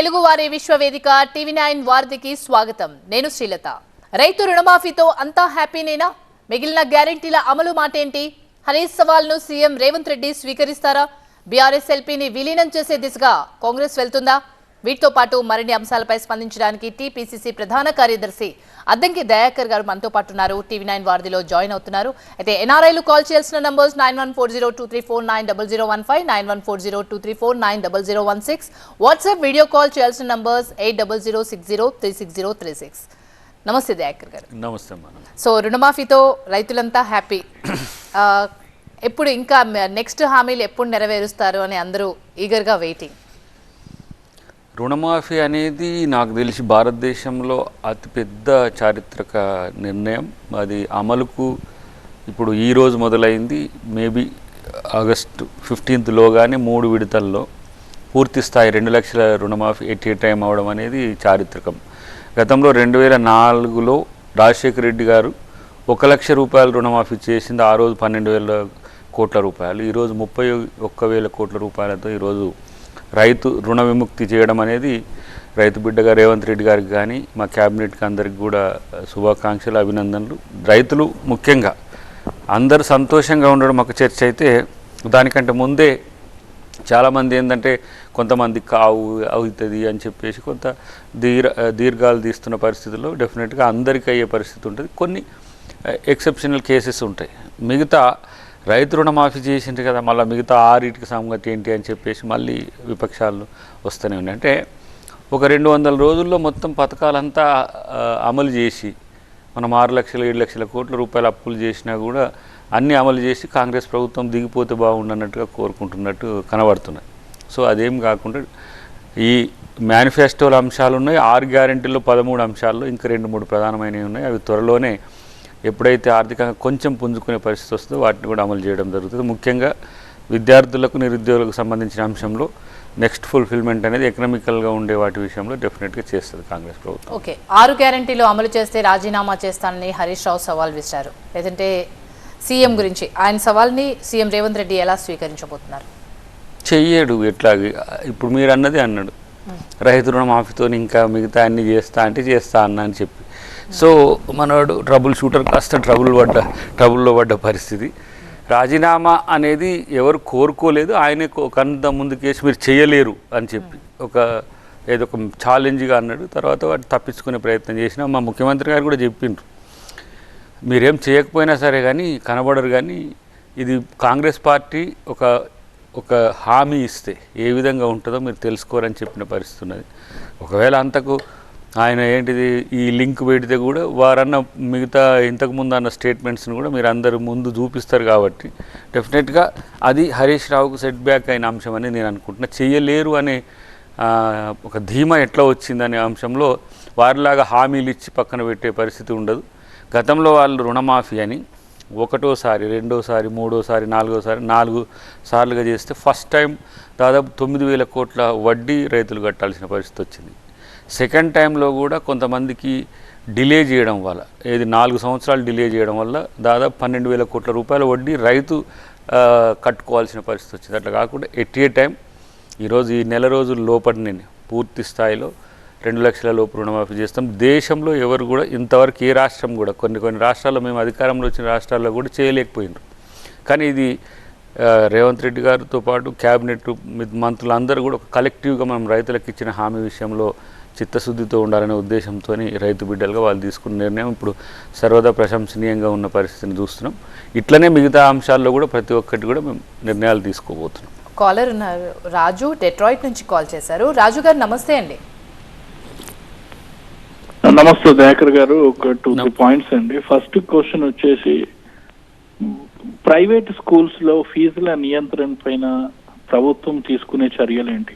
తెలుగువారి విశ్వవేదిక టీవీ9 వార్తకి స్వాగతం. నేను శ్రీలత. రైతు రుణమాఫీతో అంతా హ్యాపీనేనా? మిగిలిన గ్యారెంటీల అమలు మాటేంటి? హరీష్ సవాల్ను సీఎం రేవంత్ రెడ్డి స్వీకరిస్తారా? బీఆర్ఎస్ ఎల్పీని విలీనం చేసే దిశగా కాంగ్రెస్ వెళ్తుందా? వీటితో పాటు మరిన్ని అంశాలపై స్పందించడానికి టీపీసీసీ ప్రధాన కార్యదర్శి అద్దంకి దయాకర్ గారు మనతో పాటు ఉన్నారు. టీవీ9 వార్తలో జాయిన్ అవుతున్నారు. అయితే ఎన్ఆర్ఐలు కాల్ చేయాల్సిన నంబర్స్ 914023490015, 914023490016. వాట్సాప్ వీడియో కాల్ చేయాల్సిన నంబర్స్ 8006036036. నమస్తే దయాకర్ గారు. నమస్తే. సో రుణమాఫీతో రైతులంతా హ్యాపీ. ఎప్పుడు ఇంకా నెక్స్ట్ హామీలు ఎప్పుడు నెరవేరుస్తారు అని అందరూ ఈగర్గా వెయిటింగ్. రుణమాఫీ అనేది నాకు తెలిసి భారతదేశంలో అతిపెద్ద చారిత్రక నిర్ణయం. అది అమలుకు ఇప్పుడు ఈరోజు మొదలైంది. మేబీ ఆగస్టు 15లోగానే 3 విడతల్లో పూర్తి స్థాయి 2 లక్షల రుణమాఫీ ఎట్ ఏ టైం అవడం అనేది చారిత్రకం. గతంలో 2004లో రాజశేఖర రెడ్డి గారు 1 లక్ష రూపాయల రుణమాఫీ చేసింది. ఆ రోజు 12,000 కోట్ల రూపాయలు. ఈరోజు 31,000 కోట్ల రూపాయలతో ఈరోజు రైతు రుణ విముక్తి చేయడం అనేది రైతు బిడ్డగా రేవంత్ రెడ్డి గారికి కానీ మా క్యాబినెట్కి అందరికి కూడా శుభాకాంక్షలు, అభినందనలు. రైతులు ముఖ్యంగా అందరూ సంతోషంగా ఉండడం ఒక చర్చ అయితే, దానికంటే ముందే చాలామంది ఏంటంటే కొంతమంది కావు అవుతుంది అని చెప్పేసి కొంత దీర్ఘాలు తీస్తున్న పరిస్థితుల్లో డెఫినెట్గా అందరికీ అయ్యే పరిస్థితి ఉంటుంది. కొన్ని ఎక్సెప్షనల్ కేసెస్ ఉంటాయి. మిగతా రైతు రుణమాఫీ చేసింది కదా, మళ్ళీ మిగతా 6 సంగతి ఏంటి అని చెప్పేసి మళ్ళీ విపక్షాలు వస్తూనే ఉన్నాయి. అంటే ఒక 200 రోజుల్లో మొత్తం పథకాలంతా అమలు చేసి మనం 6 లక్షల 7 లక్షల కోట్ల రూపాయల అప్పులు చేసినా కూడా అన్నీ అమలు చేసి కాంగ్రెస్ ప్రభుత్వం దిగిపోతే బాగుండన్నట్టుగా కోరుకుంటున్నట్టు కనబడుతున్నాయి. సో అదేం కాకుండా ఈ మేనిఫెస్టోల అంశాలు ఉన్నాయి. 6 గ్యారెంటీల్లో 13 అంశాల్లో ఇంకా 2-3 ప్రధానమైనవి ఉన్నాయి. అవి త్వరలోనే ఎప్పుడైతే ఆర్థికంగా కొంచెం పుంజుకునే పరిస్థితి వస్తుందో వాటిని కూడా అమలు చేయడం జరుగుతుంది. ముఖ్యంగా విద్యార్థులకు, నిరుద్యోగులకు సంబంధించిన అంశంలో నెక్స్ట్ ఫుల్ఫిల్మెంట్ అనేది ఎకనామికల్గా ఉండే వాటి విషయంలో డెఫినెట్గా చేస్తుంది కాంగ్రెస్ ప్రభుత్వం. ఓకే, 6 గ్యారెంటీలు అమలు చేస్తే రాజీనామా చేస్తానని హరీష్ రావు సవాల్ విసిరారు. లేదంటే సీఎం గురించి ఆయన సవాల్ని సీఎం రేవంత్ రెడ్డి ఎలా స్వీకరించబోతున్నారు? చెయ్యడు. ఎట్లాగే ఇప్పుడు మీరు అన్నది అన్నాడు, రైతు రుణమాఫీతో ఇంకా మిగతా అన్ని చేస్తా అంటే చేస్తా అన్న అని చెప్పి. సో మనవాడు ట్రబుల్ షూటర్ కాస్త ట్రబుల్లో పడ్డ పరిస్థితి. రాజీనామా అనేది ఎవరు కోరుకోలేదు. ఆయనే కంత ముందుకేసి మీరు చేయలేరు అని చెప్పి ఏదో ఒక ఛాలెంజ్గా అన్నాడు. తర్వాత వాటి తప్పించుకునే ప్రయత్నం చేసినా మా ముఖ్యమంత్రి గారు కూడా చెప్పిండ్రు, మీరేం చేయకపోయినా సరే కానీ కనబడరు, కానీ ఇది కాంగ్రెస్ పార్టీ ఒక హామీ ఇస్తే ఏ విధంగా ఉంటుందో మీరు తెలుసుకోరని చెప్పిన పరిస్థితి ఉన్నది. ఒకవేళ అంతకు ఆయన ఏంటిది ఈ లింక్ పెడితే కూడా వారన్న మిగతా ఇంతకుముందు అన్న స్టేట్మెంట్స్ని కూడా మీరు అందరు ముందు చూపిస్తారు. కాబట్టి డెఫినెట్గా అది హరీష్ రావుకు సెట్ బ్యాక్ అయిన అంశం అని నేను అనుకుంటున్నా. చేయలేరు అనే ఒక ధీమా ఎట్లా వచ్చిందనే అంశంలో వారిలాగా హామీలు ఇచ్చి పక్కన పెట్టే పరిస్థితి ఉండదు. గతంలో వాళ్ళు రుణమాఫీ అని 1సారి 2సారి 3సారి 4సారి 4 సార్లుగా చేస్తే ఫస్ట్ టైం దాదాపు 9,000 కోట్ల వడ్డీ రైతులు కట్టాల్సిన పరిస్థితి వచ్చింది. సెకండ్ టైంలో కూడా కొంతమందికి డిలే చేయడం వల్ల, 4 సంవత్సరాలు డిలే చేయడం వల్ల దాదాపు 12,000 కోట్ల రూపాయల వడ్డీ రైతు కట్టుకోవాల్సిన పరిస్థితి వచ్చింది. అట్లా కాకుండా ఎట్ ఏ టైం ఈరోజు ఈ నెల రోజుల లోపలనే పూర్తి స్థాయిలో 2 లక్షల లోపు రుణమాఫీ చేస్తాం. దేశంలో ఎవరు కూడా ఇంతవరకు ఏ రాష్ట్రం కూడా కొన్ని రాష్ట్రాల్లో మేము అధికారంలో వచ్చిన రాష్ట్రాల్లో కూడా చేయలేకపోయినారు. కానీ ఇది రేవంత్ రెడ్డి గారితో పాటు క్యాబినెట్ మంత్రులందరూ కూడా ఒక కలెక్టివ్గా మనం రైతులకు ఇచ్చిన హామీ విషయంలో చిత్తశుద్ధితో ఉండాలనే ఉద్దేశంతో రైతు బిడ్డలుగా వాళ్ళు తీసుకున్న నిర్ణయం ఇప్పుడు సర్వదా ప్రశంసనీయంగా ఉన్న పరిస్థితిని చూస్తున్నాం. ఇట్లనే మిగతా అంశాల్లో కూడా ప్రతి ఒక్కటి కూడా మేము నిర్ణయాలు తీసుకోబోతున్నాం. కాలర్ ఉన్నారు, రాజు డెట్రాయిట్ నుంచి కాల్ చేశారు. రాజు గారు నమస్తే అండి. నమస్తే దయాకర్ గారు. ఒక 2 పాయింట్స్ అండి. ఫస్ట్ క్వశ్చన్ వచ్చేసి, ప్రైవేట్ స్కూల్స్ లో ఫీజుల నియంత్రణ పైన ప్రభుత్వం తీసుకునే చర్యలు ఏంటి?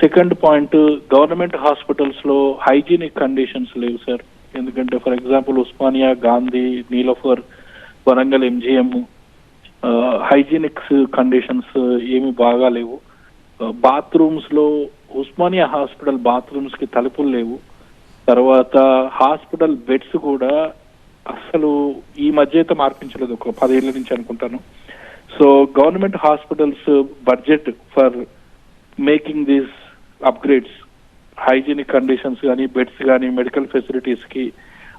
సెకండ్ పాయింట్, గవర్నమెంట్ హాస్పిటల్స్ లో హైజీనిక్ కండిషన్స్ లేవు సార్. ఎందుకంటే for example Osmania, Gandhi, Niloufer, Warangal MGM హైజీనిక్స్ conditions ఏమి బాగా లేవు. బాత్రూమ్స్ లో ఉస్మానియా హాస్పిటల్ బాత్రూమ్స్ కి తలుపులు లేవు. తర్వాత హాస్పిటల్ బెడ్స్ కూడా అసలు ఈ మధ్య అయితే మార్పించలేదు, ఒక 10 ఏళ్ల నుంచి అనుకుంటాను. So government hospitals budget for making these upgrades, hygienic conditions కానీ, బెడ్స్ కానీ, మెడికల్ ఫెసిలిటీస్కి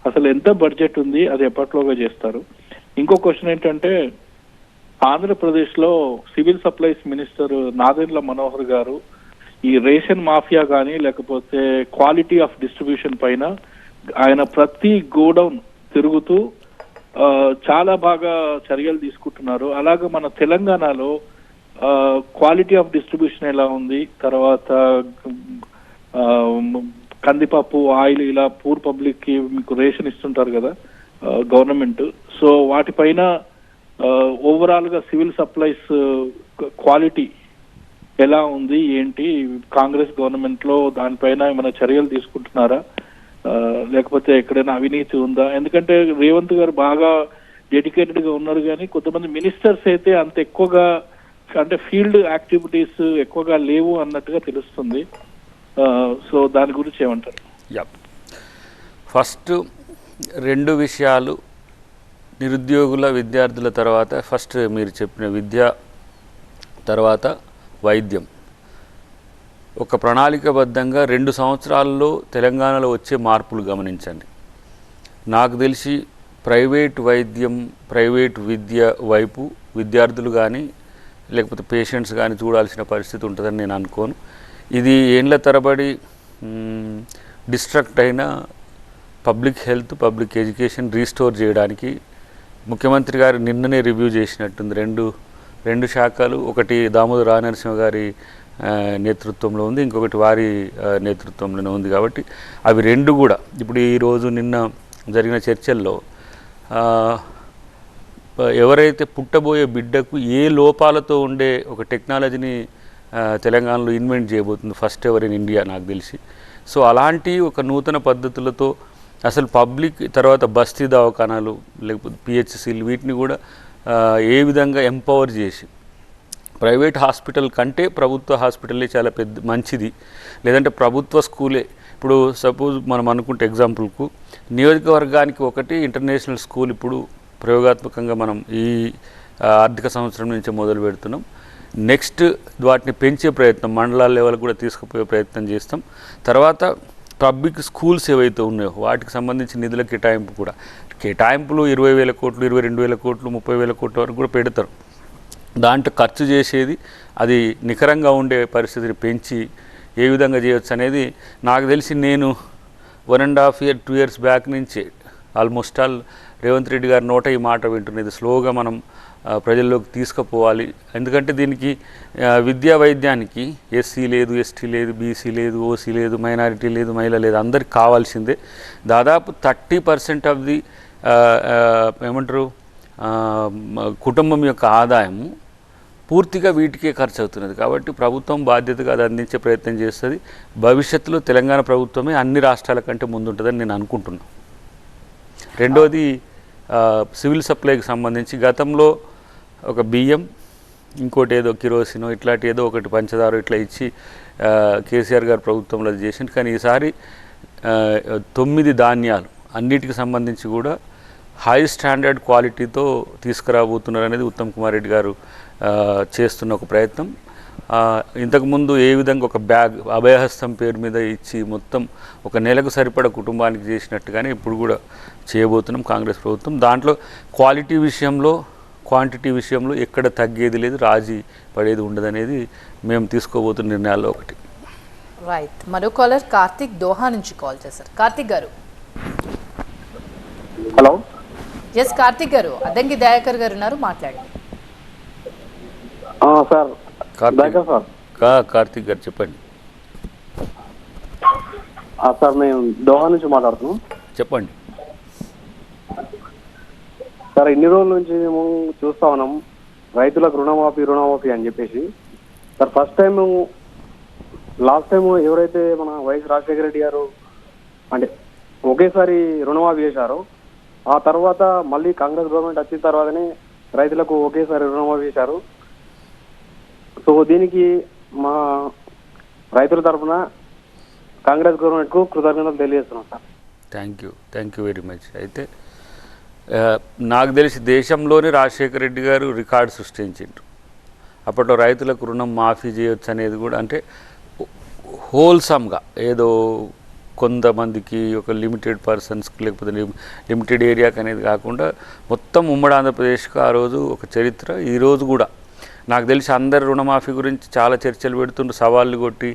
అసలు ఎంత బడ్జెట్ ఉంది, అది ఎప్పట్లోగా చేస్తారు? ఇంకో క్వశ్చన్ ఏంటంటే, ఆంధ్రప్రదేశ్లో civil supplies minister Nadendla Manohar గారు ఈ రేషన్ మాఫియా కానీ లేకపోతే క్వాలిటీ ఆఫ్ డిస్ట్రిబ్యూషన్ పైన ఆయన ప్రతి గోడౌన్ తిరుగుతూ చాలా బాగా చర్యలు తీసుకుంటున్నారు. అలాగే మన తెలంగాణలో క్వాలిటీ ఆఫ్ డిస్ట్రిబ్యూషన్ ఎలా ఉంది, తర్వాత కందిపప్పు, ఆయిల్, ఇలా పూర్ పబ్లిక్ కి మీకు రేషన్ ఇస్తుంటారు కదా గవర్నమెంట్. సో వాటిపైన ఓవరాల్ గా సివిల్ సప్లైస్ క్వాలిటీ ఎలా ఉంది, ఏంటి, కాంగ్రెస్ గవర్నమెంట్ లో దానిపైన ఏమైనా చర్యలు తీసుకుంటున్నారా, లేకపోతే ఎక్కడైనా అవినీతి ఉందా? ఎందుకంటే రేవంత్ గారు బాగా డెడికేటెడ్ గా ఉన్నారు, కానీ కొంతమంది మినిస్టర్స్ అయితే అంత ఎక్కువగా అంటే ఫీల్డ్ యాక్టివిటీస్ ఎక్కువగా లేవు అన్నట్టుగా తెలుస్తుంది. సో దాని గురించి ఏమంటారు? ఫస్ట్ 2 విషయాలు, నిరుద్యోగుల, విద్యార్థుల తర్వాత ఫస్ట్ మీరు చెప్పిన విద్య, తర్వాత వైద్యం. ఒక ప్రణాళికబద్ధంగా 2 సంవత్సరాల్లో తెలంగాణలో వచ్చే మార్పులు గమనించండి. నాకు తెలిసి ప్రైవేట్ వైద్యం, ప్రైవేట్ విద్య వైపు విద్యార్థులు కానీ లేకపోతే పేషెంట్స్ కానీ చూడాల్సిన పరిస్థితి ఉంటుందని నేను అనుకోను. ఇది ఏండ్ల తరబడి డిస్ట్రక్ట్ అయిన public health, public education restore చేయడానికి ముఖ్యమంత్రి గారు నిన్ననే రివ్యూ చేసినట్టుంది. రెండు శాఖలు, ఒకటి దామోదర రాజనరసింహ గారి నేతృత్వంలో ఉంది, ఇంకొకటి వారి నేతృత్వంలోనే ఉంది. కాబట్టి అవి 2 కూడా ఇప్పుడు ఈరోజు నిన్న జరిగిన చర్చల్లో ఎవరైతే పుట్టబోయే బిడ్డకు ఏ లోపాలతో ఉండే ఒక టెక్నాలజీని తెలంగాణలో ఇన్వెంట్ చేయబోతుంది, ఫస్ట్ ఎవర్ ఇన్ ఇండియా నాకు తెలిసి. సో అలాంటి ఒక నూతన పద్ధతులతో అసలు పబ్లిక్, తర్వాత బస్తీ దవాఖానాలు లేకపోతే పిహెచ్సిలు, వీటిని కూడా ఏ విధంగా ఎంపవర్ చేసి ప్రైవేట్ హాస్పిటల్ కంటే ప్రభుత్వ హాస్పిటలే చాలా మంచిది, లేదంటే ప్రభుత్వ స్కూలే. ఇప్పుడు సపోజ్ మనం అనుకుంటే ఎగ్జాంపుల్కు నియోజకవర్గానికి ఒకటి ఇంటర్నేషనల్ స్కూల్ ఇప్పుడు ప్రయోగాత్మకంగా మనం ఈ ఆర్థిక సంవత్సరం నుంచి మొదలు పెడుతున్నాం. నెక్స్ట్ వాటిని పెంచే ప్రయత్నం, మండలాల లెవెల్ కూడా తీసుకుపోయే ప్రయత్నం చేస్తాం. తర్వాత పబ్లిక్ స్కూల్స్ ఏవైతే ఉన్నాయో వాటికి సంబంధించి నిధుల కేటాయింపు కూడా, కేటాయింపులు 20,000 కోట్లు, 22,000 కోట్లు, 30,000 కోట్ల వరకు కూడా పెడతారు. దాంట్లో ఖర్చు చేసేది అది నికరంగా ఉండే పరిస్థితిని పెంచి ఏ విధంగా చేయొచ్చు అనేది నాకు తెలిసి, నేను 1.5 year 2 years బ్యాక్ నుంచి ఆల్మోస్ట్ ఆల్ రేవంత్ రెడ్డి గారి నోట ఈ మాట వింటున్నది. స్లోగా మనం ప్రజల్లోకి తీసుకుపోవాలి. ఎందుకంటే దీనికి విద్యా వైద్యానికి ఎస్సీ లేదు, ఎస్టీ లేదు, బీసీ లేదు, ఓసీ లేదు, మైనారిటీ లేదు, మహిళ లేదు, అందరికి కావాల్సిందే. దాదాపు 30% ఆఫ్ ది ఏమంటారు కుటుంబం యొక్క ఆదాయము పూర్తిగా వీటికే ఖర్చు అవుతున్నది. కాబట్టి ప్రభుత్వం బాధ్యతగా అది అందించే ప్రయత్నం చేస్తుంది. భవిష్యత్తులో తెలంగాణ ప్రభుత్వమే అన్ని రాష్ట్రాల కంటే ముందుంటుందని నేను అనుకుంటున్నాను. రెండోది సివిల్ సప్లైకి సంబంధించి గతంలో ఒక బియ్యం, ఇంకోటి ఏదో కిరోసినో, ఇట్లాంటి ఏదో ఒకటి పంచదార ఇట్లా ఇచ్చి కేసీఆర్ గారు ప్రభుత్వంలో అది చేసింది. కానీ ఈసారి 9 ధాన్యాలు అన్నిటికి సంబంధించి కూడా హై స్టాండర్డ్ క్వాలిటీతో తీసుకురాబోతున్నారు అనేది ఉత్తమ్ కుమార్ రెడ్డి గారు చేస్తున్న ఒక ప్రయత్నం. ఇంతకుముందు ఏ విధంగా ఒక బ్యాగ్ అభయహస్తం పేరు మీద ఇచ్చి మొత్తం ఒక నెలకు సరిపడ కుటుంబానికి చేసినట్టుగానే ఇప్పుడు కూడా చేయబోతున్నాం కాంగ్రెస్ ప్రభుత్వం. దాంట్లో క్వాలిటీ విషయంలో, క్వాంటిటీ విషయంలో ఎక్కడ తగ్గేది లేదు, రాజీ పడేది ఉండదనేది మేము తీసుకోబోతున్న నిర్ణయాల్లో ఒకటి. రైట్. మరో కాలర్ కార్తిక్ దోహా నుంచి కాల్ చేశారు. కార్తిక్ గారు. హలో. ఎస్ కార్తిక్ గారు, అద్దంకి దయాకర్ గారు ఉన్నారు, మాట్లాడండి. సార్ కార్తిక్ గారు చెప్పండి. సార్ మేము దోహా నుంచి మాట్లాడుతున్నాం. చెప్పండి సార్. ఇన్ని రోజుల నుంచి మేము చూస్తా ఉన్నాం రైతులకు రుణమాఫీ అని చెప్పేసి. Sir first time, last time ఎవరైతే మన వైఎస్ రాజశేఖర రెడ్డి గారు అంటే ఒకేసారి రుణమాఫీ చేశారో, ఆ తర్వాత మళ్ళీ కాంగ్రెస్ గవర్నమెంట్ వచ్చిన తర్వాతనే రైతులకు ఒకేసారి రుణమాఫీ చేశారు. సో దీనికి మా రైతుల తరఫున కాంగ్రెస్ గవర్నమెంట్కు కృతజ్ఞతలు తెలియజేస్తున్నాం sir. Thank you very much. అయితే నాకు తెలిసి దేశంలోనే రాజశేఖర రెడ్డి గారు రికార్డు సృష్టించారు. అప్పట్లో రైతులకు రుణం మాఫీ చేయొచ్చు అనేది కూడా, అంటే హోల్సమ్గా ఏదో కొంతమందికి ఒక లిమిటెడ్ పర్సన్స్కి లేకపోతే లిమిటెడ్ ఏరియాకి అనేది కాకుండా మొత్తం ఉమ్మడి ఆంధ్రప్రదేశ్కి ఆ రోజు ఒక చరిత్ర. ఈరోజు కూడా నాకు తెలిసి అందరు రుణమాఫీ గురించి చాలా చర్చలు పెడుతుండ్రు, సవాళ్ళు కొట్టి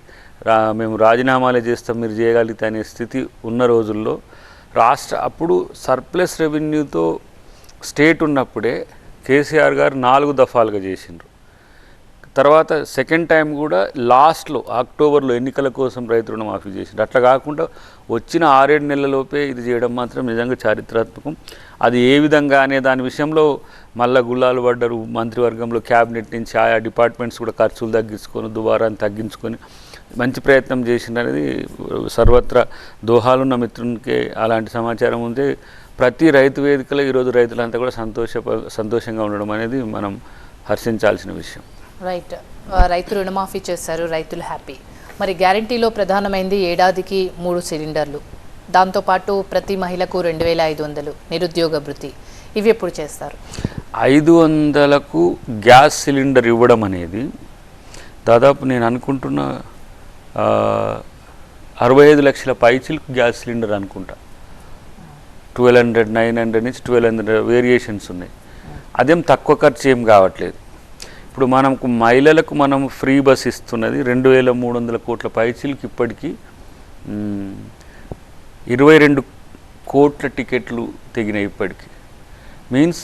మేము రాజీనామాలే చేస్తాం మీరు చేయగలిగితే అనే స్థితి ఉన్న రోజుల్లో అప్పుడు సర్ప్లస్ రెవెన్యూతో స్టేట్ ఉన్నప్పుడే కేసీఆర్ గారు 4 దఫాలుగా చేసిండ్రు. తర్వాత సెకండ్ టైం కూడా లాస్ట్లో అక్టోబర్లో ఎన్నికల కోసం రైతు రుణమాఫీ చేసిండ్రు. అట్లా కాకుండా వచ్చిన 6-7 నెలలలోపే ఇది చేయడం మాత్రం నిజంగా చారిత్రాత్మకం. అది ఏ విధంగా అనే దాని విషయంలో మళ్ళా గుల్లాలు పడ్డారు. మంత్రివర్గంలో క్యాబినెట్ నుంచి ఆయా డిపార్ట్మెంట్స్ కూడా ఖర్చులు తగ్గించుకొని దుబారాన్ని తగ్గించుకొని మంచి ప్రయత్నం చేసిందనేది సర్వత్రా దోహాలున్న మిత్రునికే అలాంటి సమాచారం ఉంది. ప్రతి రైతు వేదికలో ఈరోజు రైతులంతా కూడా సంతోషంగా ఉండడం అనేది మనం హర్షించాల్సిన విషయం. రైట్, రైతు రుణమాఫీ చేశారు, రైతులు హ్యాపీ. మరి గ్యారంటీలో ప్రధానమైంది ఏడాదికి 3 సిలిండర్లు, దాంతోపాటు ప్రతి మహిళకు 2500 నిరుద్యోగ భృతి, ఇవి ఎప్పుడు చేస్తారు? 500కు గ్యాస్ సిలిండర్ ఇవ్వడం అనేది దాదాపు నేను అనుకుంటున్న 65 లక్షల పైచిలకు గ్యాస్ సిలిండర్ అనుకుంటా. 1200, 900 నుంచి 1200 వేరియేషన్స్ ఉన్నాయి. అదేం తక్కువ ఖర్చు ఏం కావట్లేదు. ఇప్పుడు మనకు మహిళలకు మనం ఫ్రీ బస్ ఇస్తున్నది 2300 కోట్ల పైచిలకు. ఇప్పటికీ 22 కోట్ల టికెట్లు తెగినాయి ఇప్పటికీ. మీన్స్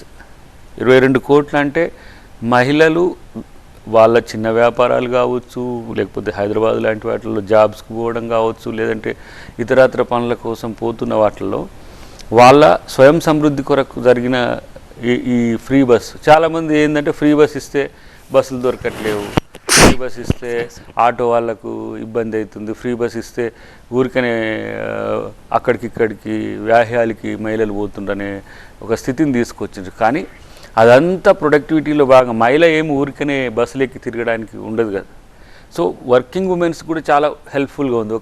22 కోట్లు అంటే మహిళలు వాళ్ళ చిన్న వ్యాపారాలు కావచ్చు, లేకపోతే హైదరాబాద్ లాంటి వాటిల్లో జాబ్స్కి పోవడం కావచ్చు, లేదంటే ఇతరత్ర పనుల కోసం పోతున్న వాటిల్లో వాళ్ళ స్వయం సమృద్ధి కొరకు జరిగిన ఈ ఫ్రీ బస్. చాలామంది ఏంటంటే ఫ్రీ బస్ ఇస్తే బస్సులు దొరకట్లేవు, ఫ్రీ బస్ ఇస్తే ఆటో వాళ్ళకు ఇబ్బంది అవుతుంది, ఫ్రీ బస్ ఇస్తే ఊరికనే అక్కడికిక్కడికి వ్యాహ్యాలకి మహిళలు పోతుండనే ఒక స్థితిని తీసుకొచ్చిండ్రు. కానీ అదంతా ప్రొడక్టివిటీలో భాగం. మహిళ ఏమి ఊరికనే బస్సులు ఎక్కి తిరగడానికి ఉండదు కదా. సో వర్కింగ్ ఉమెన్స్ కూడా చాలా హెల్ప్ఫుల్గా ఉంది.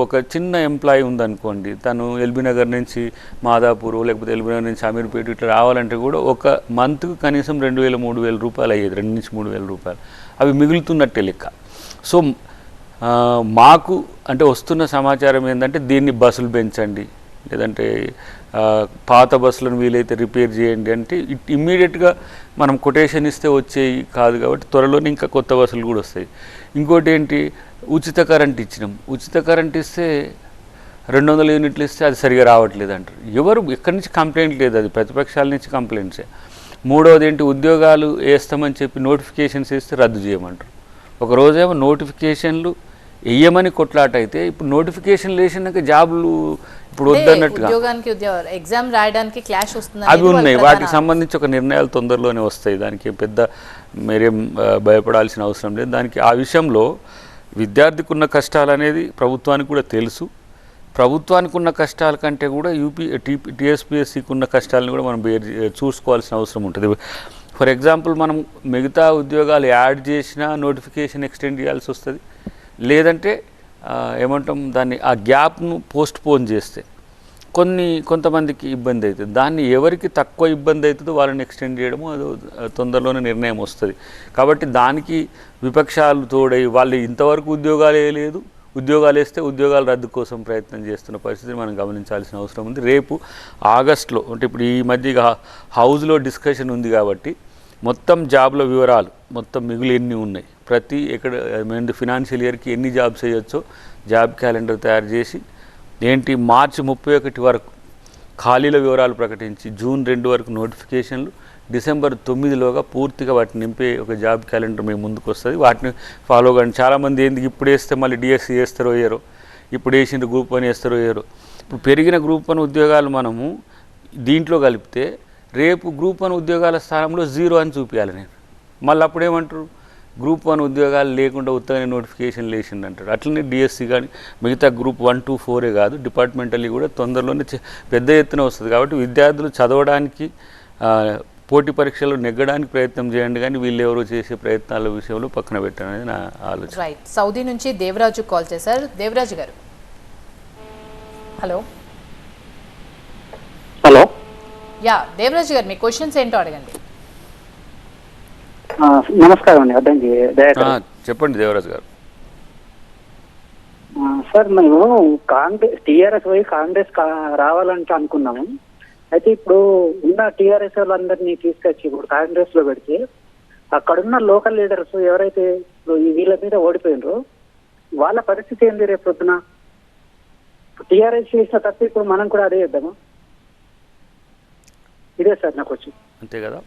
ఒక చిన్న ఎంప్లాయీ ఉందనుకోండి, తను ఎల్బీ నగర్ నుంచి మాదాపూర్ లేకపోతే ఎల్బీ నగర్ నుంచి అమీర్పేట ఇట్లా రావాలంటే కూడా ఒక మంత్కు కనీసం 2000-3000 రూపాయలు అయ్యేది, 2-3000 రూపాయలు. అవి మిగులుతున్నట్టే లెక్క. సో మాకు అంటే వస్తున్న సమాచారం ఏంటంటే దీన్ని బస్సులు పెంచండి, లేదంటే పాత బస్సులను వీలైతే రిపేర్ చేయండి అంటే ఇమ్మీడియట్గా మనం కొటేషన్ ఇస్తే వచ్చేవి కాదు. కాబట్టి త్వరలోనే ఇంకా కొత్త బస్సులు కూడా వస్తాయి. ఇంకోటి ఏంటి, ఉచిత కరెంట్ ఇచ్చినాం. ఉచిత కరెంట్ ఇస్తే 200 యూనిట్లు ఇస్తే అది సరిగా రావట్లేదు అంటారు. ఎవరు ఎక్కడి నుంచి కంప్లైంట్ లేదు, అది ప్రతిపక్షాల నుంచి కంప్లైంట్సే. మూడవది ఏంటి, ఉద్యోగాలు వేస్తామని చెప్పి నోటిఫికేషన్స్ వేస్తే రద్దు చేయమంటారు. ఒకరోజేమో నోటిఫికేషన్లు వెయ్యమని కొట్లాట అయితే ఇప్పుడు నోటిఫికేషన్ వేసినాక జాబులు ఇప్పుడు వద్దన్నట్టుగా ఎగ్జామ్ రాయడానికి క్లాష్ వస్తుంది అవి ఉన్నాయి. వాటికి సంబంధించి ఒక నిర్ణయాలు తొందరలోనే వస్తాయి. దానికి పెద్ద మీరేం భయపడాల్సిన అవసరం లేదు. దానికి ఆ విషయంలో విద్యార్థికి ఉన్న కష్టాలు అనేది ప్రభుత్వానికి కూడా తెలుసు. ప్రభుత్వానికి ఉన్న కష్టాల కంటే కూడా టీఎస్పీఎస్సీకి ఉన్న కష్టాలను కూడా మనం చూసుకోవాల్సిన అవసరం ఉంటుంది. ఫర్ ఎగ్జాంపుల్ మనం మిగతా ఉద్యోగాలు యాడ్ చేసినా నోటిఫికేషన్ ఎక్స్టెండ్ చేయాల్సి వస్తుంది, లేదంటే ఏమంటాం దాన్ని ఆ గ్యాప్ను పోస్ట్ పోన్ చేస్తే కొంతమందికి ఇబ్బంది అవుతుంది. దాన్ని ఎవరికి తక్కువ ఇబ్బంది అవుతుందో వాళ్ళని ఎక్స్టెండ్ చేయడము అది తొందరలోనే నిర్ణయం వస్తుంది. కాబట్టి దానికి విపక్షాలు తోడై వాళ్ళు ఇంతవరకు ఉద్యోగాలు వేయలేదు, ఉద్యోగాలు వేస్తే ఉద్యోగాల రద్దు కోసం ప్రయత్నం చేస్తున్న పరిస్థితిని మనం గమనించాల్సిన అవసరం ఉంది. రేపు ఆగస్టులో అంటే ఇప్పుడు ఈ మధ్య హౌస్లో డిస్కషన్ ఉంది కాబట్టి మొత్తం జాబ్ల వివరాలు మొత్తం మిగులు ఎన్ని ఉన్నాయి, ప్రతి ఫినాన్షియల్ ఇయర్కి ఎన్ని జాబ్స్ వేయచ్చో జాబ్ క్యాలెండర్ తయారు చేసి ఏంటి మార్చి 31 వరకు ఖాళీల వివరాలు ప్రకటించి జూన్ 2 వరకు నోటిఫికేషన్లు, డిసెంబర్ 9లోగా పూర్తిగా వాటిని నింపే ఒక జాబ్ క్యాలెండర్ మేము ముందుకు వస్తుంది. వాటిని ఫాలో కానీ చాలామంది ఎందుకు ఇప్పుడు వేస్తే మళ్ళీ డిఎస్సి వేస్తారో వేయరో, ఇప్పుడు వేసిన గ్రూప్ 1 వేస్తారో వేయరో. ఇప్పుడు పెరిగిన గ్రూప్ 1 ఉద్యోగాలు మనము దీంట్లో కలిపితే రేపు గ్రూప్ 1 ఉద్యోగాల స్థానంలో 0 అని చూపించాలి నేను. మళ్ళీ అప్పుడేమంటారు, గ్రూప్ 1 ఉద్యోగాలు లేకుండా ఉత్తగానే నోటిఫికేషన్ లేచింది అంటారు. అట్లనే డిఎస్సి కానీ మిగతా గ్రూప్ 1, 2, 4 కాదు డిపార్ట్మెంటల్లీ కూడా తొందరలోనే పెద్ద ఎత్తున వస్తుంది. కాబట్టి విద్యార్థులు చదవడానికి పోటీ పరీక్షలు నెగ్గడానికి ప్రయత్నం చేయండి, కానీ వీళ్ళు ఎవరో చేసే ప్రయత్నాల విషయంలో పక్కన పెట్టాననేది నా ఆలోచన. రైట్, సౌదీ నుంచి దేవరాజు కాల్ చేశారు. దేవరాజు గారు హలో. హలో, యా దేవరాజు గారు మీ క్వశ్చన్స్ ఏంటో అడగండి. నమస్కారం అండి. అడ్డంకి చెప్పండి దేవరాజు గారు. సార్ మేము కాంగ్రెస్ టీఆర్ఎస్ పోయి కాంగ్రెస్ రావాలంటే అనుకున్నాము. అయితే ఇప్పుడు ఉన్న టీఆర్ఎస్ వాళ్ళందరినీ తీసుకొచ్చి ఇప్పుడు కాంగ్రెస్ లో పెడితే అక్కడున్న లోకల్ లీడర్స్ ఎవరైతే ఇప్పుడు వీళ్ళ మీద ఓడిపోయినరో వాళ్ళ పరిస్థితి ఏంది రేపు పొద్దున? టీఆర్ఎస్ చేసిన తప్ప ఇప్పుడు మనం కూడా అదే చేద్దామా? ఇదే సార్ నాకు వచ్చి. అంతే కదా.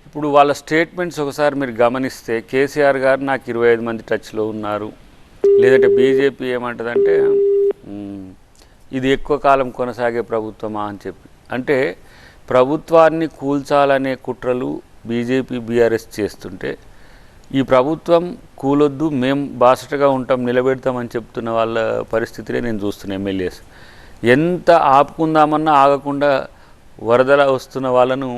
ఇప్పుడు వాళ్ళ స్టేట్మెంట్స్ ఒకసారి మీరు గమనిస్తే కేసీఆర్ గారు నాకు 25 మంది టచ్లో ఉన్నారు, లేదంటే బీజేపీ ఏమంటుందంటే ఇది ఎక్కువ కాలం కొనసాగే ప్రభుత్వమా అని చెప్పి. అంటే ప్రభుత్వాన్ని కూల్చాలనే కుట్రలు బీజేపీ బీఆర్ఎస్ చేస్తుంటే ఈ ప్రభుత్వం కూలొద్దు, మేము బాసటగా ఉంటాం, నిలబెడతామని చెప్తున్న వాళ్ళ పరిస్థితినే నేను చూస్తున్నా. ఎమ్మెల్యేస్ ఎంత ఆపుకుందామన్నా ఆగకుండా వరదలా వస్తున్న వాళ్ళను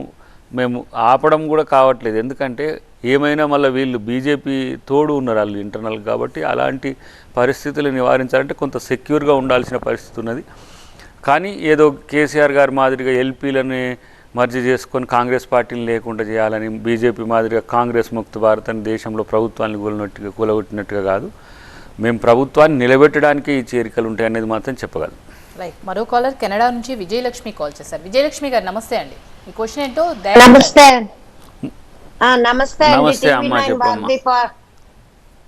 మేము ఆపడం కూడా కావట్లేదు. ఎందుకంటే ఏమైనా మళ్ళీ వీళ్ళు బీజేపీ తోడు ఉన్నారు వాళ్ళు ఇంటర్నల్. కాబట్టి అలాంటి పరిస్థితులు నివారించాలంటే కొంత సెక్యూర్గా ఉండాల్సిన పరిస్థితి ఉన్నది. కానీ ఏదో కేసీఆర్ గారి మాదిరిగా ఎల్పీలని మర్జీ చేసుకొని కాంగ్రెస్ పార్టీని లేకుండా చేయాలని, బీజేపీ మాదిరిగా కాంగ్రెస్ ముక్త భారత్ అని దేశంలో ప్రభుత్వాన్ని కూలగొట్టినట్టుగా కాదు. మేము ప్రభుత్వాన్ని నిలబెట్టడానికి ఈ చేరికలు ఉంటాయి అనేది మాత్రం చెప్పగలం. రైట్. మరో కాలర్ కెనడా నుంచి విజయలక్ష్మి కాల్ చేశారు. విజయలక్ష్మి గారు నమస్తే అండి. మీ క్వశ్చన్ ఏంటో నమస్తే. నమస్తే అండి. నమస్తే అమ్మా, చెప్పమ్మా.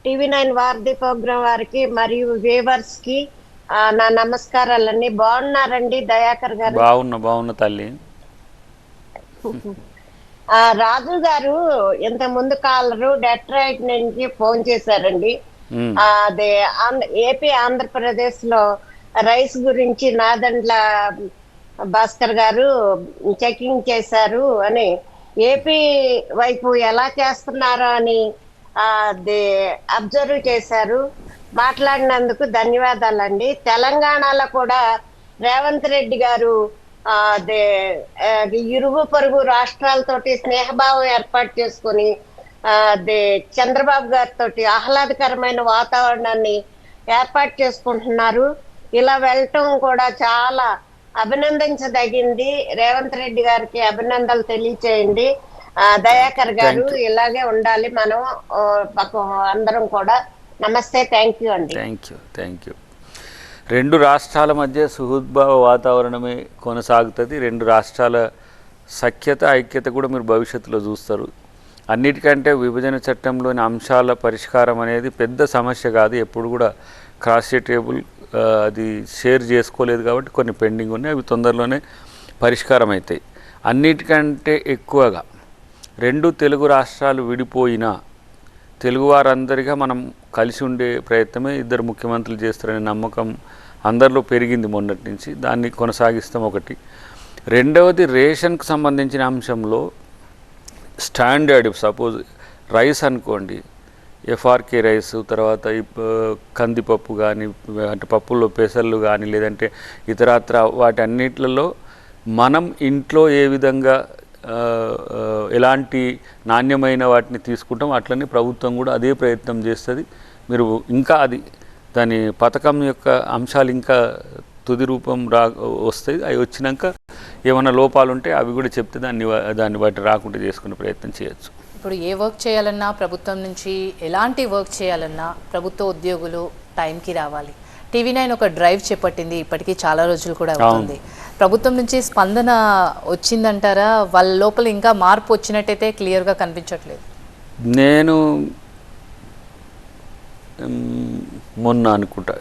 టీవీ9 వార్ది ప్రోగ్రాం వారికి మరియు వ్యూవర్స్ కి నా నమస్కారాలండి. బాగున్నారండి దయాకర్ గారు? బాగున్నా తల్లి. రాజు గారు ఇంత ముందు కాలరు డెట్రాయిట్ నుంచి ఫోన్ చేశారండి. అదే ఏపీ ఆంధ్రప్రదేశ్ లో రైస్ గురించి నాదండ్ల భాస్కర్ గారు చెకింగ్ చేశారు అని, ఏపీ వైపు ఎలా చేస్తున్నారో అని అబ్జర్వ్ చేశారు. మాట్లాడినందుకు ధన్యవాదాలండి. తెలంగాణలో కూడా రేవంత్ రెడ్డి గారు అదే ఇరుగు పొరుగు రాష్ట్రాలతోటి స్నేహభావం ఏర్పాటు చేసుకొని అదే చంద్రబాబు గారితో ఆహ్లాదకరమైన వాతావరణాన్ని ఏర్పాటు చేసుకుంటున్నారు. ఇలా వెళ్ళటం కూడా చాలా అభినందించదగింది. రేవంత్ రెడ్డి గారికి అభినందనలు తెలియచేయండి. దయాకర్ గారు ఇలాగే ఉండాలి మనం అందరం కూడా. నమస్తే, థ్యాంక్ యూ అండి. Thank you. రెండు రాష్ట్రాల మధ్య సుహృద్భావ వాతావరణమే కొనసాగుతుంది. రెండు రాష్ట్రాల సఖ్యత ఐక్యత కూడా మీరు భవిష్యత్తులో చూస్తారు. అన్నిటికంటే విభజన చట్టంలోని అంశాల పరిష్కారం అనేది పెద్ద సమస్య కాదు. ఎప్పుడు కూడా క్రాస్ టేబుల్ అది షేర్ చేసుకోలేదు కాబట్టి కొన్ని పెండింగ్ ఉన్నాయి, అవి తొందరలోనే పరిష్కారం అవుతాయి. అన్నిటికంటే ఎక్కువగా రెండు తెలుగు రాష్ట్రాలు విడిపోయినా తెలుగువారందరిగా మనం కలిసి ఉండే ప్రయత్నమే ఇద్దరు ముఖ్యమంత్రులు చేస్తారనే నమ్మకం అందరిలో పెరిగింది మొన్నటి నుంచి. దాన్ని కొనసాగిస్తాం ఒకటి. రెండవది రేషన్కు సంబంధించిన అంశంలో స్టాండర్డ్, సపోజ్ రైస్ అనుకోండి, ఎఫ్ఆర్కే రైస్, తర్వాత కందిపప్పు కానీ, అంటే పప్పుల్లో పెసర్లు కానీ, లేదంటే ఇతరత్ర వాటి అన్నిట్లలో మనం ఇంట్లో ఏ విధంగా ఎలాంటి నాణ్యమైన వాటిని తీసుకుంటాం అట్లనే ప్రభుత్వం కూడా అదే ప్రయత్నం చేస్తుంది. మీరు ఇంకా అది దాని పథకం యొక్క అంశాలు ఇంకా తుది రూపం వస్తాయి. అవి వచ్చినాక ఏమైనా లోపాలు ఉంటే అవి కూడా చెప్తే దాన్ని బట్టి రాకుండా చేసుకునే ప్రయత్నం చేయొచ్చు. ఇప్పుడు ఏ వర్క్ చేయాలన్నా ప్రభుత్వం నుంచి ఎలాంటి వర్క్ చేయాలన్నా ప్రభుత్వ ఉద్యోగులు టైంకి రావాలి. టీవీ9 ఒక డ్రైవ్ చేపట్టింది, ఇప్పటికీ చాలా రోజులు కూడా అవుతుంది. ప్రభుత్వం నుంచి స్పందన వచ్చిందంటారా? వాళ్ళ లోపల ఇంకా మార్పు వచ్చినట్టయితే క్లియర్గా కనిపించట్లేదు. నేను మొన్న అనుకుంటా,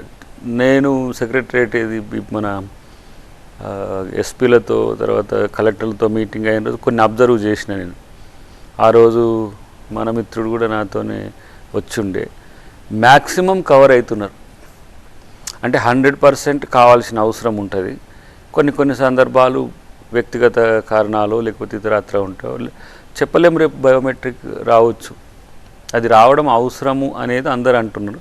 నేను సెక్రటరేట్ ఇది మన ఎస్పీలతో తర్వాత కలెక్టర్లతో మీటింగ్ అయిన రోజు కొన్ని అబ్జర్వ్ చేసిన. నేను ఆ రోజు మన మిత్రుడు కూడా నాతోనే వచ్చుండే. మ్యాక్సిమం కవర్ అవుతున్నారు. అంటే 100% కావాల్సిన అవసరం ఉంటుంది. కొన్ని సందర్భాలు వ్యక్తిగత కారణాలు లేకపోతే ఇతరత్ర ఉంటాయి, చెప్పలేము. రేపు బయోమెట్రిక్ రావచ్చు, అది రావడం అవసరము అనేది అందరు అంటున్నారు.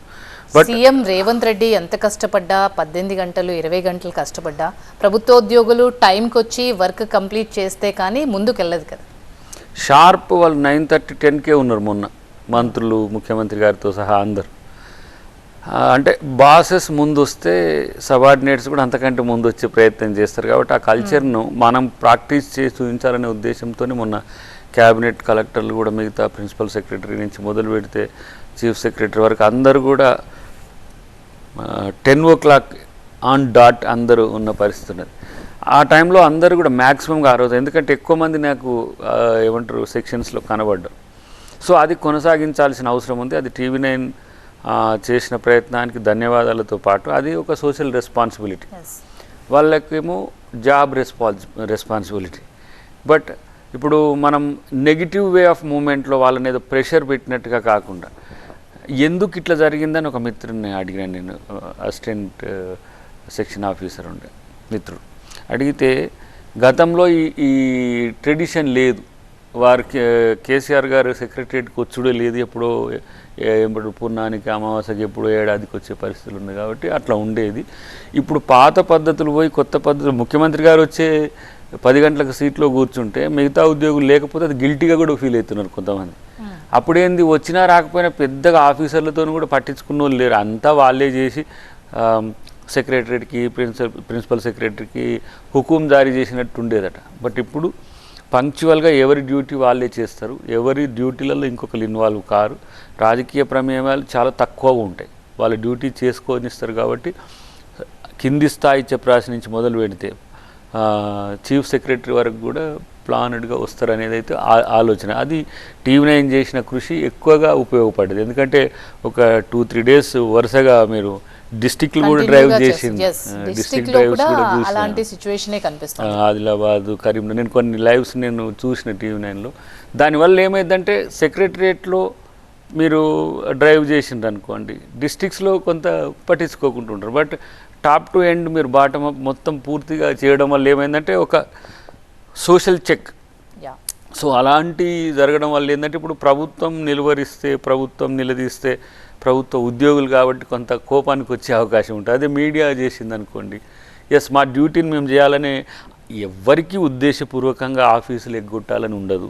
బట్ సీఎం రేవంత్ రెడ్డి ఎంత కష్టపడ్డా, 18 గంటలు 20 గంటలు కష్టపడ్డా ప్రభుత్వోద్యోగులు టైంకి వచ్చి వర్క్ కంప్లీట్ చేస్తే కానీ ముందుకెళ్ళదు కదా. షార్ప్ వాళ్ళు 9:30, 10కే ఉన్నారు మొన్న మంత్రులు, ముఖ్యమంత్రి గారితో సహా అందరు. అంటే బాసెస్ ముందు వస్తే సబార్డినేట్స్ కూడా అంతకంటే ముందు వచ్చే ప్రయత్నం చేస్తారు. కాబట్టి ఆ కల్చర్ను మనం ప్రాక్టీస్ చేసి చూపించాలనే ఉద్దేశంతో మొన్న క్యాబినెట్ కలెక్టర్లు కూడా మిగతా ప్రిన్సిపల్ సెక్రటరీ నుంచి మొదలు పెడితే చీఫ్ సెక్రటరీ వరకు అందరూ కూడా 10 o'clock ఆన్ డాట్ అందరూ ఉన్న పరిస్థితి ఉన్నది. ఆ టైంలో అందరూ కూడా మ్యాక్సిమంగా ఆ రోజు, ఎందుకంటే ఎక్కువ మంది నాకు ఏమంటారు సెక్షన్స్లో కనబడ్డారు. సో అది కొనసాగించాల్సిన అవసరం ఉంది. అది TV9 చేసిన ప్రయత్నానికి ధన్యవాదాలతో పాటు అది ఒక సోషల్ రెస్పాన్సిబిలిటీ, వాళ్ళకేమో జాబ్ రెస్పాన్సిబిలిటీ. బట్ ఇప్పుడు మనం నెగిటివ్ వే ఆఫ్ మూమెంట్లో వాళ్ళని ఏదో ప్రెషర్ పెట్టినట్టుగా కాకుండా, ఎందుకు ఇట్లా జరిగిందని ఒక మిత్రుడిని అడిగాను నేను. అసిస్టెంట్ సెక్షన్ ఆఫీసర్ ఉండే మిత్రుడు అడిగితే, గతంలో ఈ ట్రెడిషన్ లేదు, వారికి కేసీఆర్ గారు సెక్రటరియట్కి వచ్చుడే లేదు, ఎప్పుడో ఎప్పుడు పూర్ణానికి అమావాస్యకి ఎప్పుడో ఏడాదికి వచ్చే పరిస్థితులు ఉన్నాయి కాబట్టి అట్లా ఉండేది. ఇప్పుడు పాత పద్ధతులు పోయి కొత్త పద్ధతులు, ముఖ్యమంత్రి గారు వచ్చే 10 గంటలకు సీట్లో కూర్చుంటే మిగతా ఉద్యోగులు లేకపోతే అది గిల్టీగా కూడా ఫీల్ అవుతున్నారు కొంతమంది. అప్పుడేంది, వచ్చినా రాకపోయినా పెద్దగా ఆఫీసర్లతో కూడా పట్టించుకున్న వాళ్ళు లేరు, అంతా వాళ్ళే చేసి సెక్రటరీకి ప్రిన్సిపల్ సెక్రటరీకి హుకుం జారీ చేసినట్టు ఉండేదట. బట్ ఇప్పుడు పంక్చువల్గా ఎవరి డ్యూటీ వాళ్ళే చేస్తారు, ఎవరి డ్యూటీలలో ఇంకొకరు ఇన్వాల్వ్ కారు, రాజకీయ ప్రమేయాలు చాలా తక్కువగా ఉంటాయి, వాళ్ళ డ్యూటీ చేసుకొనిస్తారు. కాబట్టి కింది స్థాయి చెప్రాసి నుంచి మొదలు పెడితే చీఫ్ సెక్రటరీ వరకు కూడా ప్లానెడ్గా వస్తారనేది అయితే ఆలోచన. అది TV9 చేసిన కృషి ఎక్కువగా ఉపయోగపడ్డది. ఎందుకంటే ఒక 2-3 days వరుసగా మీరు డిస్టిక్లు కూడా డ్రైవ్ చేసింది, డిస్టిక్ డ్రైవ్స్ కూడా చూసిన, ఆదిలాబాద్, కరీంనగర్, నేను కొన్ని లైవ్స్ నేను చూసిన TV9లో. దానివల్ల ఏమైందంటే సెక్రటరియట్లో మీరు డ్రైవ్ చేసిండ్రు అనుకోండి, డిస్ట్రిక్ట్స్లో కొంత పట్టించుకోకుండా ఉంటారు. బట్ టాప్ టు ఎండ్ మీరు బాటమ్ అప్ మొత్తం పూర్తిగా చేయడం వల్ల ఏమైందంటే ఒక సోషల్ చెక్. సో అలాంటి జరగడం వల్ల ఏంటంటే ఇప్పుడు ప్రభుత్వం నిలువరిస్తే, ప్రభుత్వం నిలదీస్తే ప్రభుత్వ ఉద్యోగులు కాబట్టి కొంత కోపానికి వచ్చే అవకాశం ఉంటుంది. అదే మీడియా చేసింది అనుకోండి, ఎస్ మా డ్యూటీని మేము చేయాలని, ఎవ్వరికీ ఉద్దేశపూర్వకంగా ఆఫీసులు ఎగ్గొట్టాలని ఉండదు.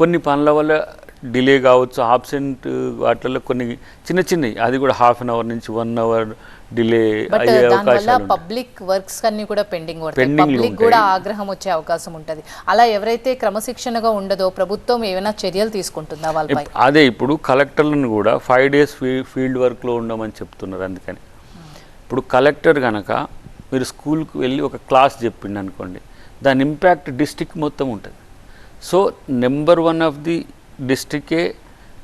కొన్ని పనుల వల్ల డిలే కావచ్చు, ఆబ్సెంట్ వాటిల్లో కొన్ని చిన్నవి, అది కూడా 1/2 hour నుంచి 1 hour డిలే అయ్యే అవకాశాలు. పబ్లిక్ వర్క్స్ అన్ని కూడా పెండింగ్ పబ్లిక్ కూడా ఆగ్రహం వచ్చే అవకాశం ఉంటుంది. అలా ఎవరైతే క్రమశిక్షణగా ఉండదో ప్రభుత్వం ఏమైనా చర్యలు తీసుకుంటుందా వాళ్ళపై? అదే ఇప్పుడు కలెక్టర్లను కూడా 5 days ఫీల్డ్ వర్క్లో ఉండమని చెప్తున్నారు. అందుకని ఇప్పుడు కలెక్టర్ కనుక మీరు స్కూల్కి వెళ్ళి ఒక క్లాస్ చెప్పిండు అనుకోండి, దాని ఇంపాక్ట్ డిస్ట్రిక్ట్ మొత్తం ఉంటుంది. సో నెంబర్ 1 ఆఫ్ ది డిస్ట్రిక్టే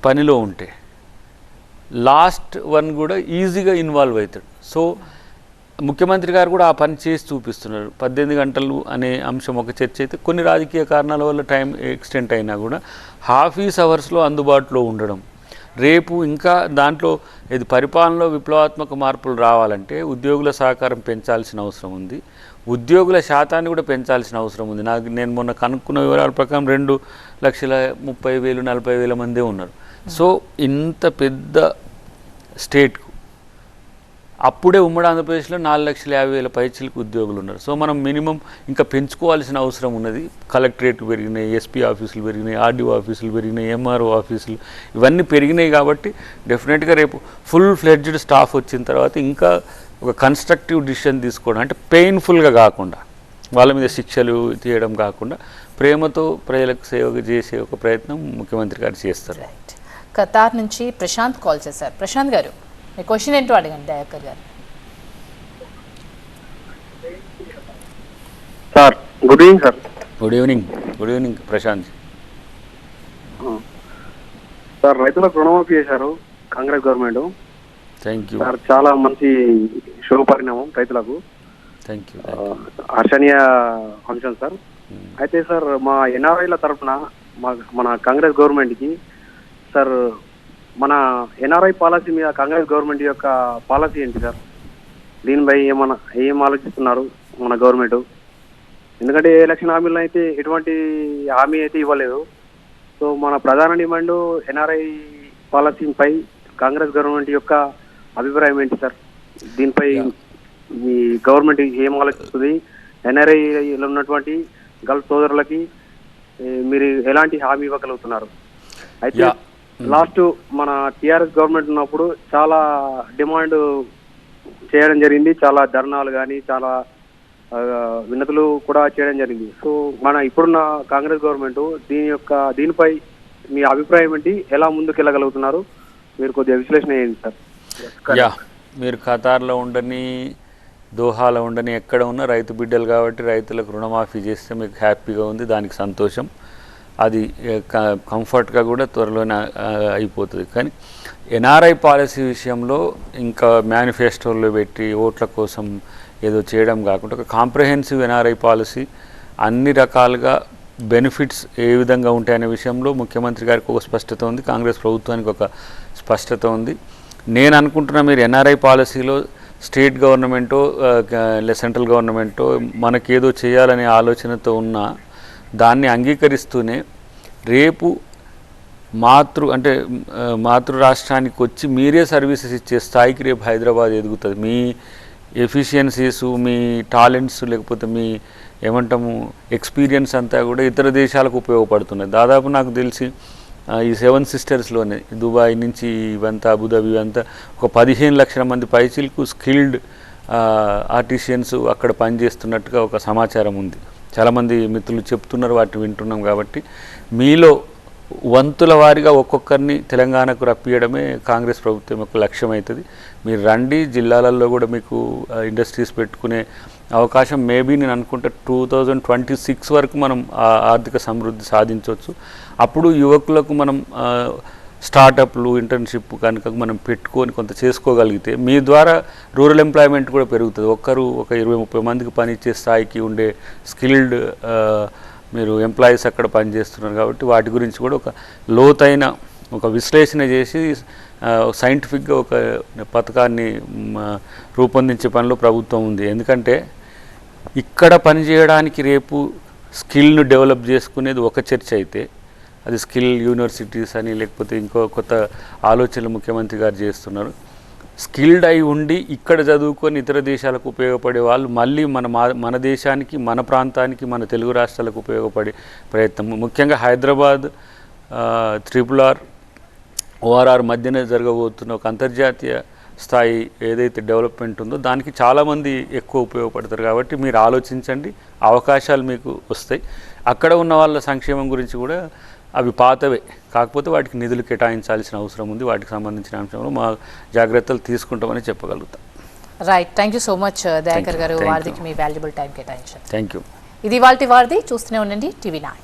పనిలో ఉంటే లాస్ట్ 1 కూడా ఈజీగా ఇన్వాల్వ్ అవుతాడు. సో ముఖ్యమంత్రి గారు కూడా ఆ పని చేసి చూపిస్తున్నారు. 18 గంటలు అనే అంశం ఒక చర్చ అయితే, కొన్ని రాజకీయ కారణాల వల్ల టైం ఎక్స్టెంట్ అయినా కూడా ½ hours అందుబాటులో ఉండడం. రేపు ఇంకా దాంట్లో ఇది పరిపాలనలో విప్లవాత్మక మార్పులు రావాలంటే ఉద్యోగుల సహకారం పెంచాల్సిన అవసరం ఉంది, ఉద్యోగుల శాతాన్ని కూడా పెంచాల్సిన అవసరం ఉంది. నేను మొన్న కనుక్కున్న వివరాల ప్రకారం 2,30,000 40,000 మందే ఉన్నారు. సో ఇంత పెద్ద స్టేట్కు అప్పుడే ఉమ్మడి ఆంధ్రప్రదేశ్లో 4,50,000 పైచిలకు ఉద్యోగులు ఉన్నారు. సో మనం మినిమం ఇంకా పెంచుకోవాల్సిన అవసరం ఉన్నది. కలెక్టరేట్లు పెరిగినాయి, SP ఆఫీసులు పెరిగినాయి, RDO ఆఫీసులు పెరిగినాయి, MRO ఆఫీసులు ఇవన్నీ పెరిగినాయి. కాబట్టి డెఫినెట్గా రేపు ఫుల్ ఫ్లెడ్జ్డ్ స్టాఫ్ వచ్చిన తర్వాత ఇంకా ఒక కన్స్ట్రక్టివ్ డిసిషన్ తీసుకోవడం, అంటే పెయిన్ఫుల్గా కాకుండా, వాళ్ళ మీద శిక్షలు తీయడం కాకుండా ప్రేమతో ప్రజలకు సేవ చేసే ఒక ప్రయత్నం ముఖ్యమంత్రి గారు చేస్తారు. ఖతార్ నుంచి ప్రశాంత్ కాల్ చేశారు. ప్రశాంత్ గారు, మీ క్వశ్చన్ ఏంటో అడగండి Dayakar garu. Sir good evening sir. Good evening Prashant sir. రైతులకు రుణమాఫీ చేశారు Congress government. Thank you sir, చాలా మంచి శుభ పరిణామం రైతులకు. Thank you. హర్షణీయ అంశం సార్. అయితే సార్, మా NRIల తరఫున మన కాంగ్రెస్ గవర్నమెంట్కి సార్, మన NRI పాలసీ మీద కాంగ్రెస్ గవర్నమెంట్ యొక్క పాలసీ ఏంటి సార్? దీనిపై ఏం ఆలోచిస్తున్నారు మన గవర్నమెంట్? ఎందుకంటే ఎలక్షన్ హామీలను అయితే ఎటువంటి హామీ అయితే ఇవ్వలేదు. సో మన ప్రధాన డిమాండ్ NRI పాలసీపై కాంగ్రెస్ గవర్నమెంట్ యొక్క అభిప్రాయం ఏంటి సార్? దీనిపై మీ గవర్నమెంట్ ఏం ఆలోచిస్తుంది? NRIలో ఉన్నటువంటి గల్ఫ్ సోదరులకి మీరు ఎలాంటి హామీ ఇవ్వగలుగుతున్నారు? అయితే లాస్ట్ మన TRS గవర్నమెంట్ ఉన్నప్పుడు చాలా డిమాండ్ చేయడం జరిగింది, చాలా ధర్నాలు కానీ చాలా వినతులు కూడా చేయడం జరిగింది. సో మన ఇప్పుడున్న కాంగ్రెస్ గవర్నమెంట్ దీనిపై మీ అభిప్రాయం ఏంటి? ఎలా ముందుకు వెళ్ళగలుగుతున్నారు? మీరు కొద్దిగా విశ్లేషణ చేయండి సార్. మీరు ఖతార్లో ఉండని, దోహాలో ఉండని, ఎక్కడ ఉన్నా రైతు బిడ్డలు కాబట్టి రైతులకు రుణమాఫీ చేస్తే మీకు హ్యాపీగా ఉంది, దానికి సంతోషం. అది కంఫర్ట్గా కూడా త్వరలోనే అయిపోతుంది. కానీ ఎన్ఆర్ఐ పాలసీ విషయంలో ఇంకా మేనిఫెస్టోలో పెట్టి ఓట్ల కోసం ఏదో చేయడం కాకుండా ఒక కాంప్రహెన్సివ్ ఎన్ఆర్ఐ పాలసీ, అన్ని రకాలుగా బెనిఫిట్స్ ఏ విధంగా ఉంటాయనే విషయంలో ముఖ్యమంత్రి గారికి ఒక స్పష్టత ఉంది, కాంగ్రెస్ ప్రభుత్వానికి ఒక స్పష్టత ఉంది. నేను అనుకుంటున్నా మీరు ఎన్ఆర్ఐ పాలసీలో స్టేట్ గవర్నమెంటో సెంట్రల్ గవర్నమెంటో మనకేదో చేయాలనే ఆలోచనతో ఉన్న దాన్ని అంగీకరిస్తూనే రేపు మాతృ రాష్ట్రానికి వచ్చి మీరే సర్వీసెస్ ఇచ్చే స్థాయికి రేపు హైదరాబాద్ ఎదుగుతుంది. మీ ఎఫిషియన్సీస్, మీ టాలెంట్స్, లేకపోతే మీ ఏమంటాము ఎక్స్పీరియన్స్ అంతా కూడా ఇతర దేశాలకు ఉపయోగపడుతున్నాయి. దాదాపు నాకు తెలిసి ఈ 7 సిస్టర్స్లోనే దుబాయ్ నుంచి ఇవంతా అబుదాబి ఇవంతా ఒక 15 లక్షల మంది పైచిలకు స్కిల్డ్ ఆర్టిషియన్స్ అక్కడ పనిచేస్తున్నట్టుగా ఒక సమాచారం ఉంది. చాలామంది మిత్రులు చెప్తున్నారు, వాటిని వింటున్నాం. కాబట్టి మీలో వంతుల వారిగా ఒక్కొక్కరిని తెలంగాణకు రప్పియడమే కాంగ్రెస్ ప్రభుత్వం యొక్క లక్ష్యం అవుతుంది. మీరు రండి, జిల్లాలలో కూడా మీకు ఇండస్ట్రీస్ పెట్టుకునే అవకాశం మేబీ నేను అనుకుంటే 2026 వరకు మనం ఆర్థిక సమృద్ధి సాధించవచ్చు. అప్పుడు యువకులకు మనం స్టార్టప్లు, ఇంటర్న్షిప్ కనుక మనం పెట్టుకొని కొంత చేసుకోగలిగితే మీ ద్వారా రూరల్ ఎంప్లాయ్మెంట్ కూడా పెరుగుతుంది. ఒక 20-30 మందికి పనిచ్చే స్థాయికి ఉండే స్కిల్డ్ మీరు ఎంప్లాయీస్ అక్కడ పనిచేస్తున్నారు. కాబట్టి వాటి గురించి కూడా ఒక లోతైన ఒక విశ్లేషణ చేసి సైంటిఫిక్గా ఒక పథకాన్ని రూపొందించే పనిలో ప్రభుత్వం ఉంది. ఎందుకంటే ఇక్కడ పనిచేయడానికి రేపు స్కిల్ను డెవలప్ చేసుకునేది ఒక చర్చ అయితే, అది స్కిల్ యూనివర్సిటీస్ అని లేకపోతే ఇంకో కొత్త ఆలోచనలు ముఖ్యమంత్రి గారు చేస్తున్నారు. స్కిల్డ్ అయి ఉండి ఇక్కడ చదువుకొని ఇతర దేశాలకు ఉపయోగపడే వాళ్ళు మళ్ళీ మన దేశానికి, మన ప్రాంతానికి, మన తెలుగు రాష్ట్రాలకు ఉపయోగపడే ప్రయత్నం, ముఖ్యంగా హైదరాబాద్ RRR ORR మధ్యనే జరగబోతున్న ఒక అంతర్జాతీయ స్థాయి ఏదైతే డెవలప్మెంట్ ఉందో దానికి చాలామంది ఎక్కువ ఉపయోగపడతారు. కాబట్టి మీరు ఆలోచించండి, అవకాశాలు మీకు వస్తాయి. అక్కడ ఉన్న వాళ్ళ సంక్షేమం గురించి కూడా అవి పాతవే, కాకపోతే వాటికి నిధులు కేటాయించాల్సిన అవసరం ఉంది. వాటికి సంబంధించిన అంశంలో మా జాగ్రత్తలు తీసుకుంటామని చెప్పగలుగుతాం. Right, thank you so much Dayakar గారు, వార్దికి మీ వాల్యుబుల్ టైం కేటాయించారు. Thank you. ఇది ఇవాల్టి వార్ది. చూస్తూనే ఉండండి TV9.